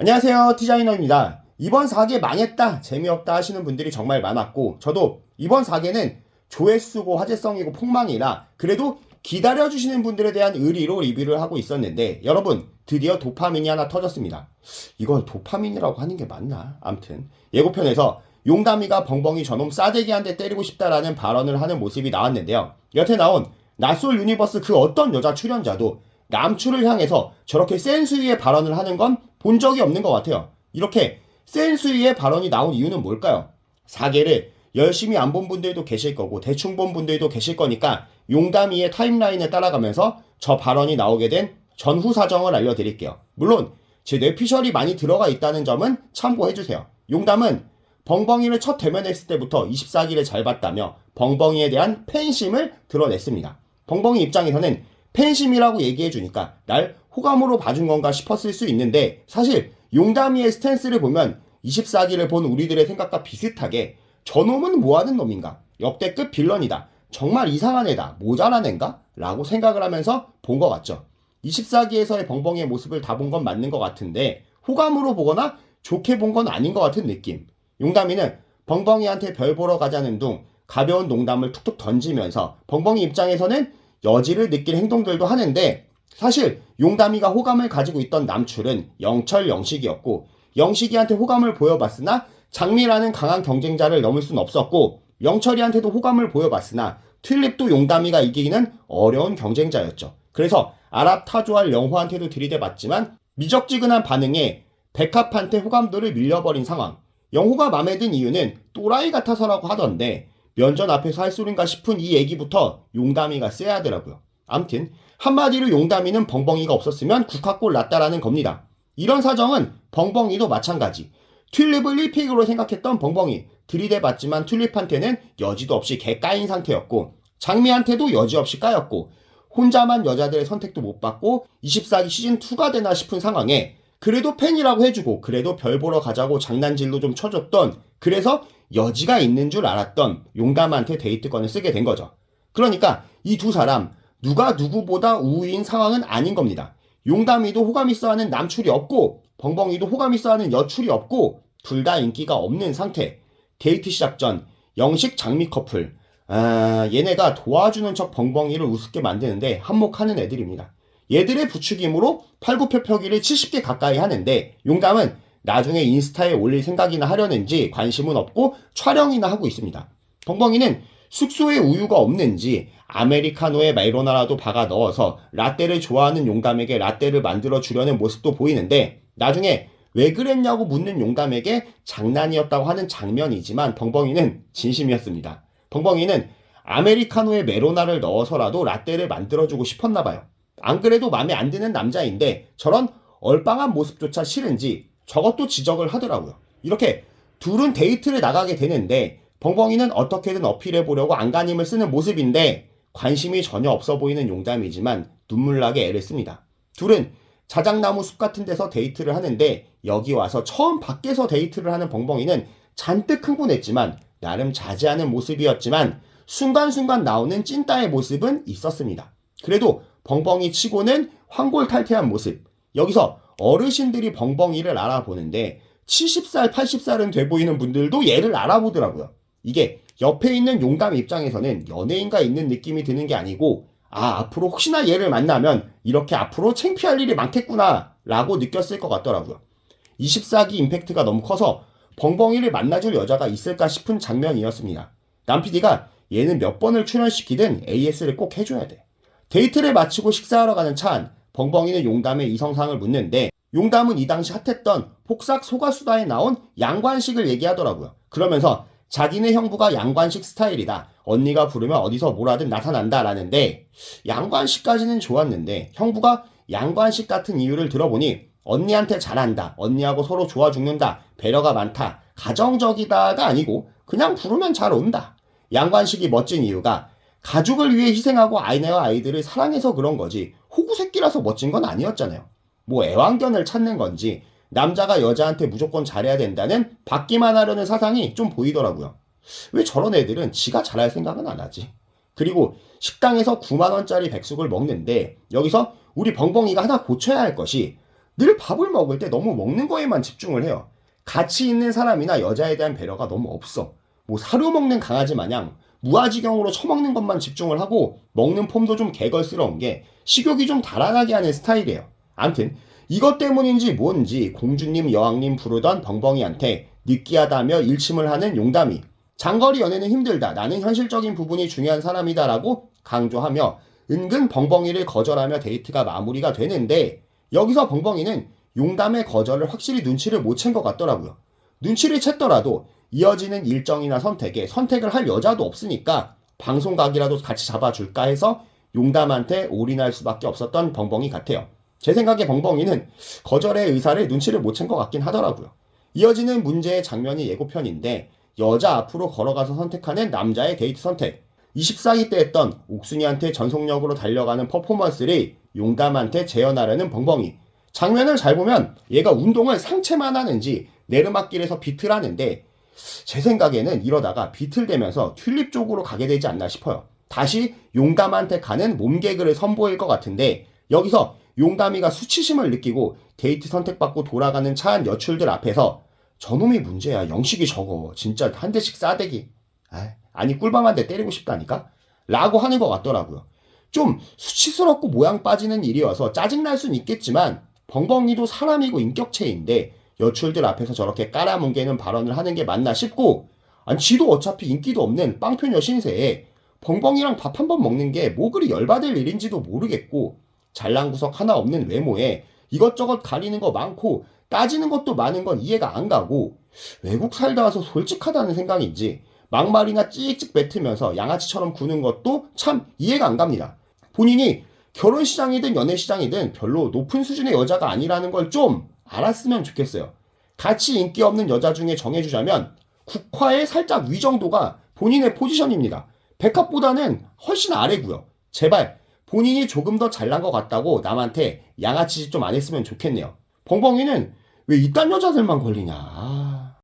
안녕하세요, 디자이너입니다. 이번 4개 망했다, 재미없다 하시는 분들이 정말 많았고, 저도 이번 4개는 조회수고 화제성이고 폭망이라 그래도 기다려주시는 분들에 대한 의리로 리뷰를 하고 있었는데, 여러분 드디어 도파민이 하나 터졌습니다. 이걸 도파민이라고 하는 게 맞나? 암튼 예고편에서 용담이가 벙벙이 저놈 싸대기 한 대 때리고 싶다라는 발언을 하는 모습이 나왔는데요. 여태 나온 낯솔 유니버스 그 어떤 여자 출연자도 남추를 향해서 저렇게 센수위의 발언을 하는 건 본 적이 없는 것 같아요. 이렇게 센수위의 발언이 나온 이유는 뭘까요? 4개를 열심히 안 본 분들도 계실 거고 대충 본 분들도 계실 거니까 용담이의 타임라인을 따라가면서 저 발언이 나오게 된 전후 사정을 알려드릴게요. 물론 제 뇌피셜이 많이 들어가 있다는 점은 참고해주세요. 용담은 벙벙이를 첫 대면했을 때부터 24기를 잘 봤다며 벙벙이에 대한 팬심을 드러냈습니다. 벙벙이 입장에서는 팬심이라고 얘기해주니까 날 호감으로 봐준 건가 싶었을 수 있는데, 사실 용담이의 스탠스를 보면 24기를 본 우리들의 생각과 비슷하게 저놈은 뭐하는 놈인가, 역대급 빌런이다, 정말 이상한 애다, 모자란 애인가? 라고 생각을 하면서 본 것 같죠. 24기에서의 벙벙이의 모습을 다 본 건 맞는 것 같은데 호감으로 보거나 좋게 본 건 아닌 것 같은 느낌. 용담이는 벙벙이한테 별 보러 가자는 둥 가벼운 농담을 툭툭 던지면서 벙벙이 입장에서는 여지를 느낄 행동들도 하는데, 사실 용담이가 호감을 가지고 있던 남출은 영철 영식이었고, 영식이한테 호감을 보여봤으나 장미라는 강한 경쟁자를 넘을 순 없었고, 영철이한테도 호감을 보여봤으나 튤립도 용담이가 이기기는 어려운 경쟁자였죠. 그래서 아랍 타조알 영호한테도 들이대봤지만 미적지근한 반응에 백합한테 호감도를 밀려버린 상황. 영호가 맘에 든 이유는 또라이 같아서라고 하던데, 면전 앞에서 할 소린가 싶은 이 얘기부터 용담이가 쎄야 하더라고요. 암튼 한마디로 용담이는 벙벙이가 없었으면 국화골 났다라는 겁니다. 이런 사정은 벙벙이도 마찬가지. 튤립을 1픽으로 생각했던 벙벙이 들이대봤지만 튤립한테는 여지도 없이 개 까인 상태였고, 장미한테도 여지 없이 까였고, 혼자만 여자들의 선택도 못 받고 24기 시즌2가 되나 싶은 상황에 그래도 팬이라고 해주고 그래도 별 보러 가자고 장난질도 좀 쳐줬던, 그래서 여지가 있는 줄 알았던 용담한테 데이트권을 쓰게 된 거죠. 그러니까 이 두 사람 누가 누구보다 우위인 상황은 아닌 겁니다. 용담이도 호감 있어 하는 남출이 없고 벙벙이도 호감 있어 하는 여출이 없고 둘 다 인기가 없는 상태. 데이트 시작 전 영식 장미 커플. 얘네가 도와주는 척 벙벙이를 우습게 만드는데 한몫하는 애들입니다. 얘들의 부추김으로 팔굽혀펴기를 70개 가까이 하는데 용담은 나중에 인스타에 올릴 생각이나 하려는지 관심은 없고 촬영이나 하고 있습니다. 벙벙이는 숙소에 우유가 없는지 아메리카노에 메로나라도 박아 넣어서 라떼를 좋아하는 용담에게 라떼를 만들어 주려는 모습도 보이는데, 나중에 왜 그랬냐고 묻는 용담에게 장난이었다고 하는 장면이지만 벙벙이는 진심이었습니다. 벙벙이는 아메리카노에 메로나를 넣어서라도 라떼를 만들어주고 싶었나봐요. 안 그래도 마음에 안 드는 남자인데 저런 얼빵한 모습조차 싫은지 저것도 지적을 하더라고요. 이렇게 둘은 데이트를 나가게 되는데 벙벙이는 어떻게든 어필해보려고 안간힘을 쓰는 모습인데 관심이 전혀 없어 보이는 용담이지만 눈물나게 애를 씁니다. 둘은 자작나무 숲 같은 데서 데이트를 하는데 여기 와서 처음 밖에서 데이트를 하는 벙벙이는 잔뜩 흥분했지만 나름 자제하는 모습이었지만 순간순간 나오는 찐따의 모습은 있었습니다. 그래도 벙벙이 치고는 황골탈퇴한 모습. 여기서 어르신들이 벙벙이를 알아보는데 70살, 80살은 돼 보이는 분들도 얘를 알아보더라고요. 이게 옆에 있는 용담 입장에서는 연예인과 있는 느낌이 드는 게 아니고, 앞으로 혹시나 얘를 만나면 이렇게 앞으로 창피할 일이 많겠구나 라고 느꼈을 것 같더라고요. 24기 임팩트가 너무 커서 벙벙이를 만나줄 여자가 있을까 싶은 장면이었습니다. 남PD가 얘는 몇 번을 출연시키든 AS를 꼭 해줘야 돼. 데이트를 마치고 식사하러 가는 차 안, 벙벙이는 용담의 이성상을 묻는데 용담은 이 당시 핫했던 폭삭 소가수다에 나온 양관식을 얘기하더라고요. 그러면서 자기네 형부가 양관식 스타일이다, 언니가 부르면 어디서 뭐라든 나타난다 라는데, 양관식까지는 좋았는데 형부가 양관식 같은 이유를 들어보니 언니한테 잘한다, 언니하고 서로 좋아 죽는다, 배려가 많다, 가정적이다가 아니고 그냥 부르면 잘 온다. 양관식이 멋진 이유가 가족을 위해 희생하고 아이네와 아이들을 사랑해서 그런 거지 호구 새끼라서 멋진 건 아니었잖아요. 뭐 애완견을 찾는 건지 남자가 여자한테 무조건 잘해야 된다는 받기만 하려는 사상이 좀 보이더라고요. 왜 저런 애들은 지가 잘할 생각은 안 하지? 그리고 식당에서 9만원짜리 백숙을 먹는데 여기서 우리 벙벙이가 하나 고쳐야 할 것이, 늘 밥을 먹을 때 너무 먹는 거에만 집중을 해요. 같이 있는 사람이나 여자에 대한 배려가 너무 없어. 뭐 사료 먹는 강아지 마냥 무아지경으로 처먹는 것만 집중을 하고 먹는 폼도 좀 개걸스러운 게 식욕이 좀 달아나게 하는 스타일이에요. 암튼 이것 때문인지 뭔지 공주님 여왕님 부르던 벙벙이한테 느끼하다며 일침을 하는 용담이 장거리 연애는 힘들다. 나는 현실적인 부분이 중요한 사람이다 라고 강조하며 은근 벙벙이를 거절하며 데이트가 마무리가 되는데 여기서 벙벙이는 용담의 거절을 확실히 눈치를 못 챈 것 같더라고요. 눈치를 챘더라도 이어지는 일정이나 선택에 선택을 할 여자도 없으니까 방송 각이라도 같이 잡아줄까 해서 용담한테 올인할 수밖에 없었던 벙벙이 같아요. 제 생각에 벙벙이는 거절의 의사를 눈치를 못 챈 것 같긴 하더라고요. 이어지는 문제의 장면이 예고편인데 여자 앞으로 걸어가서 선택하는 남자의 데이트 선택. 24기 때 했던 옥순이한테 전속력으로 달려가는 퍼포먼스를 용담한테 재현하려는 벙벙이. 장면을 잘 보면 얘가 운동을 상체만 하는지 내르막길에서 비틀 하는데 제 생각에는 이러다가 비틀대면서 튤립 쪽으로 가게 되지 않나 싶어요. 다시 용담한테 가는 몸개그를 선보일 것 같은데 여기서 용담이가 수치심을 느끼고 데이트 선택받고 돌아가는 차한 여출들 앞에서 저놈이 문제야. 영식이 저거 진짜 한 대씩 싸대기. 아니 꿀밤 한 대 때리고 싶다니까? 라고 하는 것 같더라고요. 좀 수치스럽고 모양 빠지는 일이어서 짜증날 순 있겠지만 벙벙이도 사람이고 인격체인데 여출들 앞에서 저렇게 깔아뭉개는 발언을 하는 게 맞나 싶고 아니 지도 어차피 인기도 없는 빵표녀 신세에 벙벙이랑 밥 한 번 먹는 게 뭐 그리 열받을 일인지도 모르겠고 잘난 구석 하나 없는 외모에 이것저것 가리는 거 많고 따지는 것도 많은 건 이해가 안 가고 외국 살다 와서 솔직하다는 생각인지 막말이나 찍찍 뱉으면서 양아치처럼 구는 것도 참 이해가 안 갑니다. 본인이 결혼시장이든 연애시장이든 별로 높은 수준의 여자가 아니라는 걸 좀 알았으면 좋겠어요. 같이 인기 없는 여자 중에 정해주자면 국화의 살짝 위 정도가 본인의 포지션입니다. 백합보다는 훨씬 아래고요. 제발 본인이 조금 더 잘난 것 같다고 남한테 양아치 짓 좀 안 했으면 좋겠네요. 벙벙이는 왜 이딴 여자들만 걸리냐.